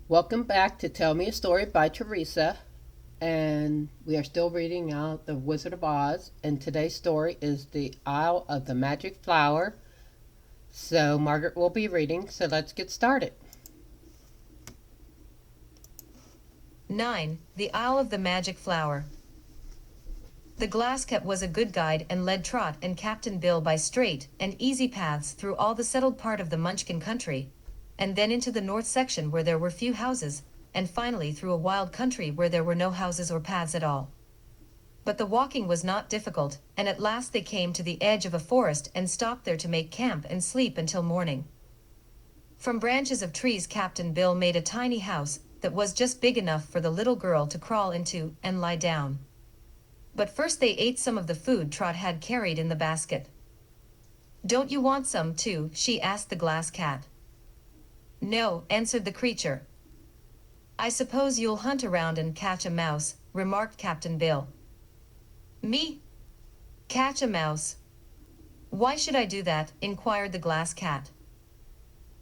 Welcome back to Tell Me a Story by Teresa. And we are still reading out The Wizard of Oz. And today's story is The Isle of the Magic Flower. So Margaret will be reading. So let's get started. 9. The Isle of the Magic Flower. The Glasscat was a good guide and led Trot and Captain Bill by straight and easy paths through all the settled part of the Munchkin country, and then into the north section where there were few houses, and finally through a wild country where there were no houses or paths at all. But the walking was not difficult, and at last they came to the edge of a forest and stopped there to make camp and sleep until morning. From branches of trees Captain Bill made a tiny house that was just big enough for the little girl to crawl into and lie down. But first they ate some of the food Trot had carried in the basket. "Don't you want some, too?" she asked the Glasscat. "No," answered the creature. "I suppose you'll hunt around and catch a mouse," remarked Captain Bill. "Me? Catch a mouse? Why should I do that?" inquired the Glasscat.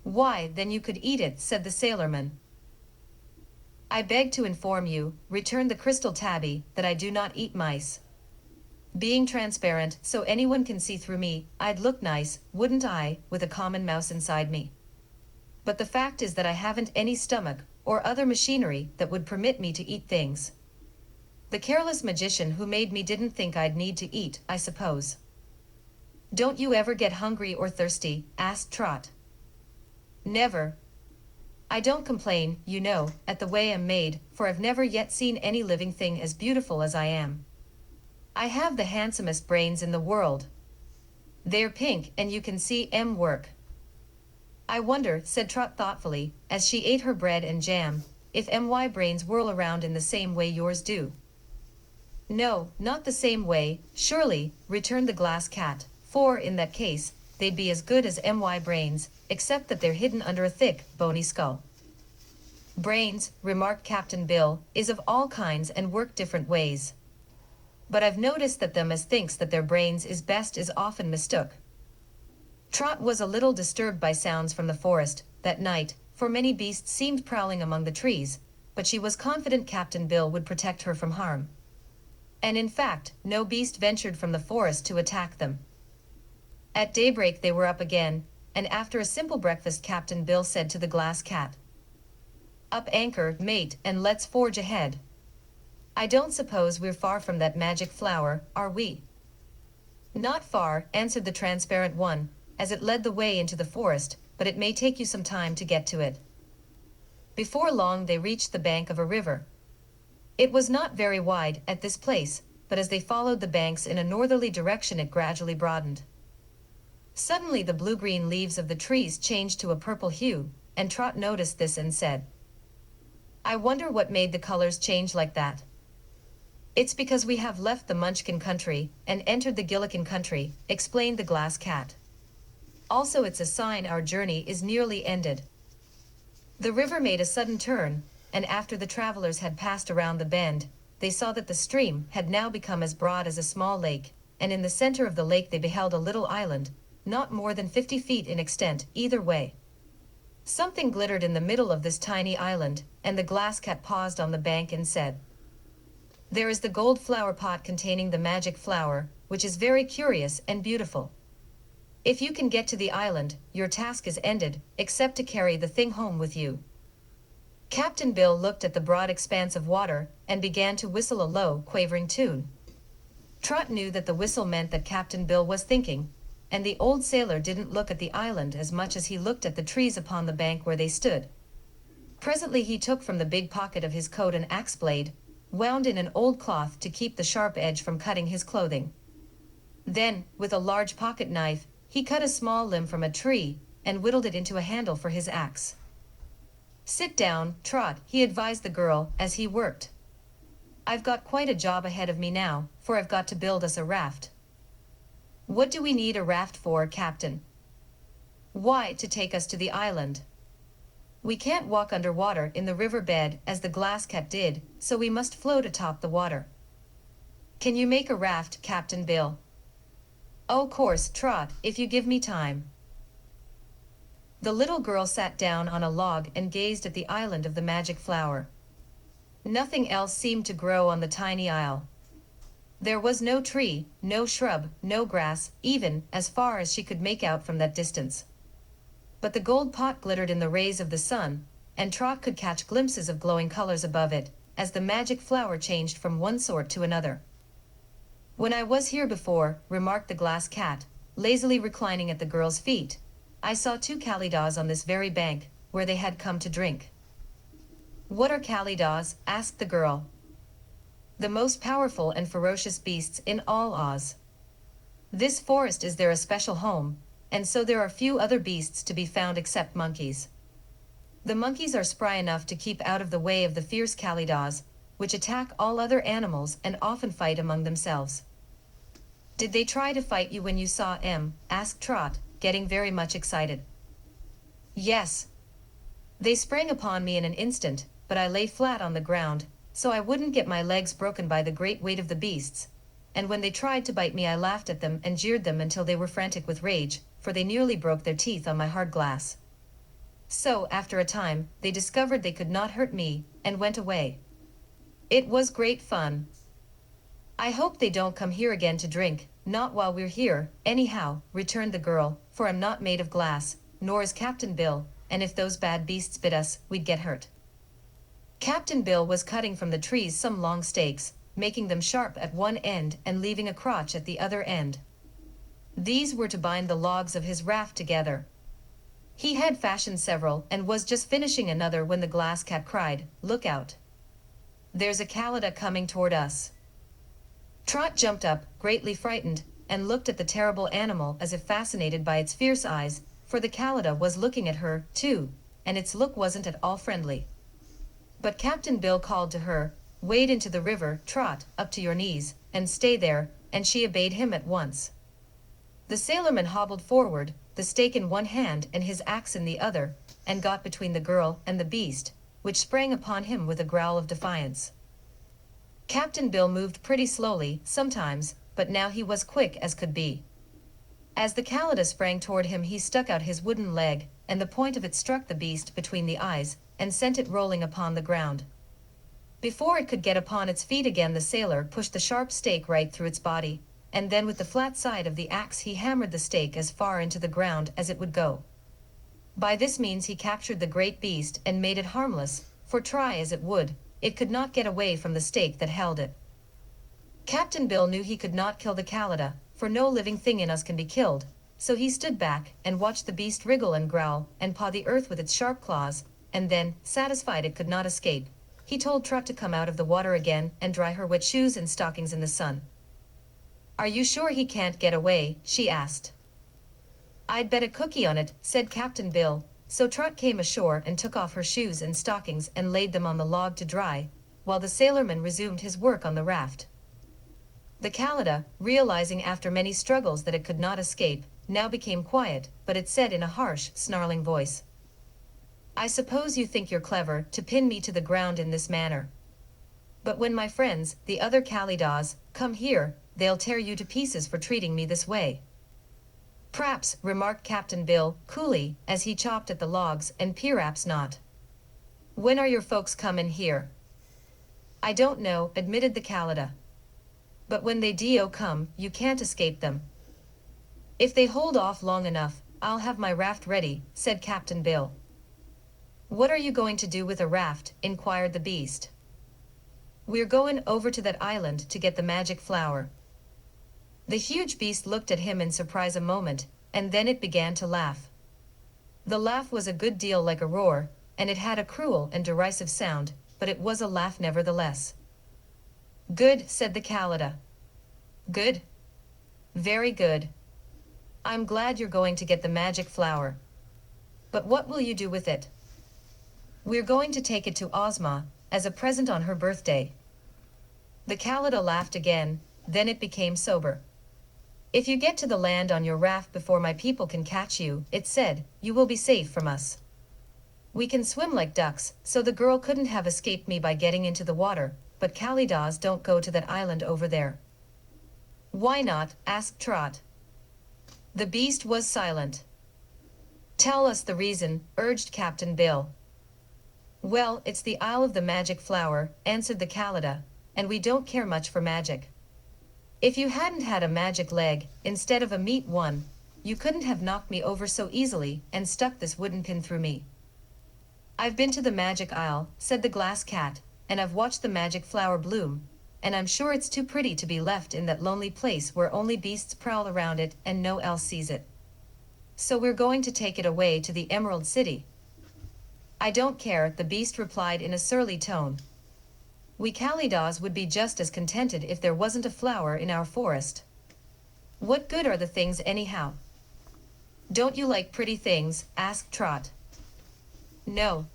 "Why, then you could eat it," said the sailorman. "I beg to inform you," returned the crystal tabby, "that I do not eat mice. Being transparent, so anyone can see through me, I'd look nice, wouldn't I, with a common mouse inside me? But the fact is that I haven't any stomach, or other machinery, that would permit me to eat things. The careless magician who made me didn't think I'd need to eat, I suppose." "Don't you ever get hungry or thirsty?" asked Trot. "Never. I don't complain, you know, at the way I'm made, for I've never yet seen any living thing as beautiful as I am. I have the handsomest brains in the world. They're pink and you can see 'em work." "I wonder," said Trot thoughtfully, as she ate her bread and jam, "if my brains whirl around in the same way yours do." "No, not the same way, surely," returned the Glasscat, "for, in that case, they'd be as good as my brains, except that they're hidden under a thick, bony skull." "Brains," remarked Captain Bill, "is of all kinds and work different ways. But I've noticed that them as thinks that their brains is best is often mistook." Trot was a little disturbed by sounds from the forest that night, for many beasts seemed prowling among the trees, but she was confident Captain Bill would protect her from harm. And in fact, no beast ventured from the forest to attack them. At daybreak they were up again, and after a simple breakfast Captain Bill said to the Glasscat, "Up anchor, mate, and let's forge ahead. I don't suppose we're far from that magic flower, are we?" "Not far," answered the transparent one, as it led the way into the forest, "but it may take you some time to get to it." Before long they reached the bank of a river. It was not very wide at this place, but as they followed the banks in a northerly direction it gradually broadened. Suddenly the blue-green leaves of the trees changed to a purple hue, and Trot noticed this and said, "I wonder what made the colors change like that." "It's because we have left the Munchkin country and entered the Gillikin country," explained the Glasscat. "Also it's a sign our journey is nearly ended." The river made a sudden turn, and after the travelers had passed around the bend, they saw that the stream had now become as broad as a small lake, and in the center of the lake they beheld a little island, not more than 50 feet in extent either way. Something glittered in the middle of this tiny island, and the Glasscat paused on the bank and said, "There is the gold flower pot containing the magic flower, which is very curious and beautiful. If you can get to the island, your task is ended, except to carry the thing home with you." Captain Bill looked at the broad expanse of water and began to whistle a low, quavering tune. Trot knew that the whistle meant that Captain Bill was thinking, and the old sailor didn't look at the island as much as he looked at the trees upon the bank where they stood. Presently he took from the big pocket of his coat an axe blade, wound in an old cloth to keep the sharp edge from cutting his clothing. Then, with a large pocket knife, he cut a small limb from a tree and whittled it into a handle for his axe. "Sit down, Trot," he advised the girl as he worked. "I've got quite a job ahead of me now, for I've got to build us a raft." "What do we need a raft for, Captain?" "Why, to take us to the island. We can't walk under water in the river bed as the Glasscat did, so we must float atop the water." "Can you make a raft, Captain Bill?" "Oh, course, Trot, if you give me time." The little girl sat down on a log and gazed at the island of the magic flower. Nothing else seemed to grow on the tiny isle. There was no tree, no shrub, no grass, even as far as she could make out from that distance. But the gold pot glittered in the rays of the sun, and Trot could catch glimpses of glowing colors above it, as the magic flower changed from one sort to another. "When I was here before," remarked the glass cat, lazily reclining at the girl's feet, "I saw two Kalidahs on this very bank, where they had come to drink." "What are Kalidahs?" asked the girl. "The most powerful and ferocious beasts in all Oz. This forest is their especial home, and so there are few other beasts to be found except monkeys. The monkeys are spry enough to keep out of the way of the fierce Kalidahs, which attack all other animals and often fight among themselves." "Did they try to fight you when you saw 'em?" asked Trot, getting very much excited. "Yes. They sprang upon me in an instant, but I lay flat on the ground, so I wouldn't get my legs broken by the great weight of the beasts, and when they tried to bite me I laughed at them and jeered them until they were frantic with rage, for they nearly broke their teeth on my hard glass. So, after a time, they discovered they could not hurt me, and went away. It was great fun. I hope they don't come here again to drink, not while we're here, anyhow," returned the girl, "for I'm not made of glass, nor is Captain Bill, and if those bad beasts bit us, we'd get hurt." Captain Bill was cutting from the trees some long stakes, making them sharp at one end and leaving a crotch at the other end. These were to bind the logs of his raft together. He had fashioned several and was just finishing another when the glass cat cried, "Look out! There's a Kalidah coming toward us." Trot jumped up, greatly frightened, and looked at the terrible animal as if fascinated by its fierce eyes, for the Kalidah was looking at her, too, and its look wasn't at all friendly. But Captain Bill called to her, "Wade into the river, Trot, up to your knees, and stay there," and she obeyed him at once. The sailorman hobbled forward, the stake in one hand and his axe in the other, and got between the girl and the beast, which sprang upon him with a growl of defiance. Captain Bill moved pretty slowly, sometimes, but now he was quick as could be. As the Kalidah sprang toward him he stuck out his wooden leg, and the point of it struck the beast between the eyes, and sent it rolling upon the ground. Before it could get upon its feet again the sailor pushed the sharp stake right through its body, and then with the flat side of the axe he hammered the stake as far into the ground as it would go. By this means he captured the great beast and made it harmless, for try as it would, it could not get away from the stake that held it. Captain Bill knew he could not kill the Kalidah, for no living thing in us can be killed, so he stood back and watched the beast wriggle and growl and paw the earth with its sharp claws, and then, satisfied it could not escape, he told Trot to come out of the water again and dry her wet shoes and stockings in the sun. "Are you sure he can't get away?" she asked. "I'd bet a cookie on it," said Captain Bill, so Trot came ashore and took off her shoes and stockings and laid them on the log to dry, while the sailorman resumed his work on the raft. The Kalidah, realizing after many struggles that it could not escape, now became quiet, but it said in a harsh, snarling voice, "I suppose you think you're clever to pin me to the ground in this manner. But when my friends, the other Kalidahs, come here, they'll tear you to pieces for treating me this way." "P'raps," remarked Captain Bill, coolly, as he chopped at the logs, "and p'raps not. When are your folks comin' here?" "I don't know," admitted the Kalidah. "But when they do come, you can't escape them." "If they hold off long enough, I'll have my raft ready," said Captain Bill. "What are you going to do with a raft?" inquired the beast. "We're goin' over to that island to get the magic flower." The huge beast looked at him in surprise a moment, and then it began to laugh. The laugh was a good deal like a roar, and it had a cruel and derisive sound, but it was a laugh nevertheless. "Good," said the Kalidah. "Good? Very good. I'm glad you're going to get the magic flower. But what will you do with it?" "We're going to take it to Ozma, as a present on her birthday." The Kalidah laughed again, then it became sober. "If you get to the land on your raft before my people can catch you," it said, "you will be safe from us. We can swim like ducks, so the girl couldn't have escaped me by getting into the water, but Kalidahs don't go to that island over there." "Why not?" asked Trot. The beast was silent. Tell us the reason, urged Captain Bill. Well, it's the Isle of the Magic Flower, answered the Khalida, and we don't care much for magic. If you hadn't had a magic leg, instead of a meat one, you couldn't have knocked me over so easily and stuck this wooden pin through me. I've been to the Magic Isle, said the Glass Cat, and I've watched the magic flower bloom, and I'm sure it's too pretty to be left in that lonely place where only beasts prowl around it and no else sees it. So we're going to take it away to the Emerald City. I don't care, the beast replied in a surly tone. We Kalidas would be just as contented if there wasn't a flower in our forest. What good are the things anyhow? Don't you like pretty things? Asked Trot. No.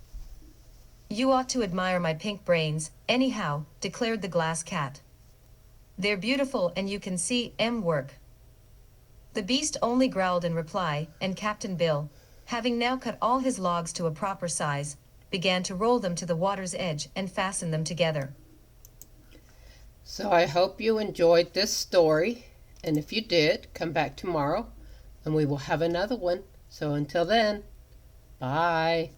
You ought to admire my pink brains, anyhow, declared the Glass Cat. They're beautiful and you can see 'em work. The beast only growled in reply, and Captain Bill, having now cut all his logs to a proper size, began to roll them to the water's edge and fasten them together. So I hope you enjoyed this story, and if you did, come back tomorrow and we will have another one. So until then, bye.